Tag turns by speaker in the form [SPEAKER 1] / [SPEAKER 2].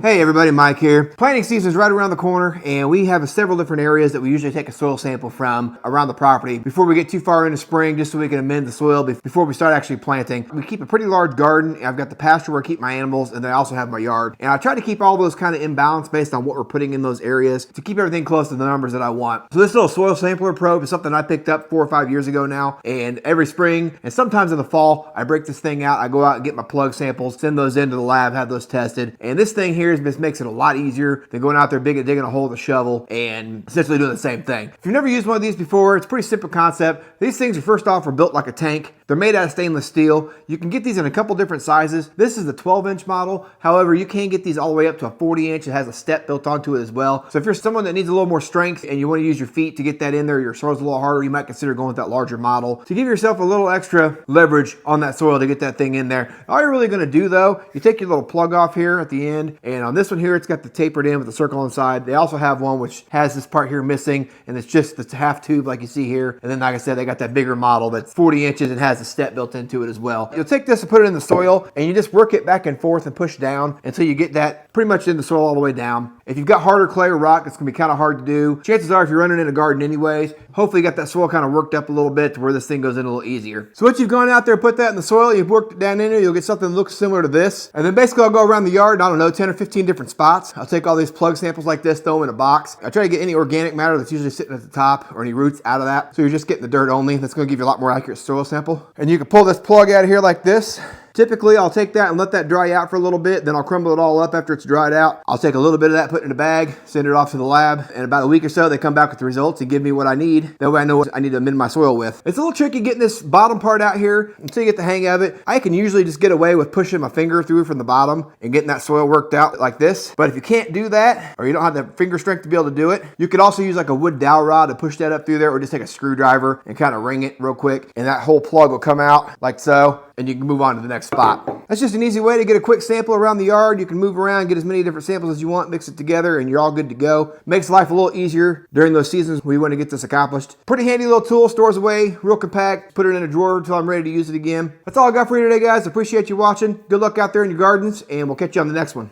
[SPEAKER 1] Hey everybody, Mike here. Planting season is right around the corner and we have several different areas that we usually take a soil sample from around the property before we get too far into spring, just so we can amend the soil before we start actually planting. We keep a pretty large garden. I've got the pasture where I keep my animals, and then I also have my yard. And I try to keep all those kind of in balance based on what we're putting in those areas to keep everything close to the numbers that I want. So this little soil sampler probe is something I picked up 4 or 5 years ago now, and every spring and sometimes in the fall I break this thing out. I go out and get my plug samples, send those into the lab, have those tested, and this thing here just makes it a lot easier than going out there digging a hole with a shovel and essentially doing the same thing. If you've never used one of these before, it's a pretty simple concept. These things are first off built like a tank. They're made out of stainless steel. You can get these in a couple different sizes. This is the 12-inch model. However, you can get these all the way up to a 40-inch. It has a step built onto it as well. So if you're someone that needs a little more strength and you want to use your feet to get that in there, your soil's a little harder, you might consider going with that larger model to give yourself a little extra leverage on that soil to get that thing in there. All you're really going to do though, you take your little plug off here at the end, and on this one here, it's got the tapered in with the circle inside. They also have one which has this part here missing, and it's just the half tube like you see here. And then like I said, they got that bigger model that's 40 inches and has a step built into it as well. You'll take this and put it in the soil, and you just work it back and forth and push down until you get that pretty much in the soil all the way down. If you've got harder clay or rock, it's gonna be kind of hard to do. Chances are, if you're running in a garden anyways, hopefully you got that soil kind of worked up a little bit to where this thing goes in a little easier. So once you've gone out there, put that in the soil, you've worked it down in there, you'll get something that looks similar to this. And then basically I'll go around the yard, I don't know, 10 or 15 different spots. I'll take all these plug samples like this, throw them in a box. I try to get any organic matter that's usually sitting at the top or any roots out of that. So you're just getting the dirt only. That's gonna give you a lot more accurate soil sample. And you can pull this plug out of here like this. Typically, I'll take that and let that dry out for a little bit, then I'll crumble it all up after it's dried out. I'll take a little bit of that, put it in a bag, send it off to the lab, and about a week or so, they come back with the results and give me what I need. That way I know what I need to amend my soil with. It's a little tricky getting this bottom part out here until you get the hang of it. I can usually just get away with pushing my finger through from the bottom and getting that soil worked out like this. But if you can't do that, or you don't have the finger strength to be able to do it, you could also use like a wood dowel rod to push that up through there, or just take a screwdriver and kind of wring it real quick, and that whole plug will come out like so, and you can move on to the next spot. That's just an easy way to get a quick sample around the yard. You can move around, get as many different samples as you want, mix it together, and you're all good to go. Makes life a little easier during those seasons where you want to get this accomplished. Pretty handy little tool, stores away, real compact. Put it in a drawer until I'm ready to use it again. That's all I got for you today, guys. Appreciate you watching. Good luck out there in your gardens, and we'll catch you on the next one.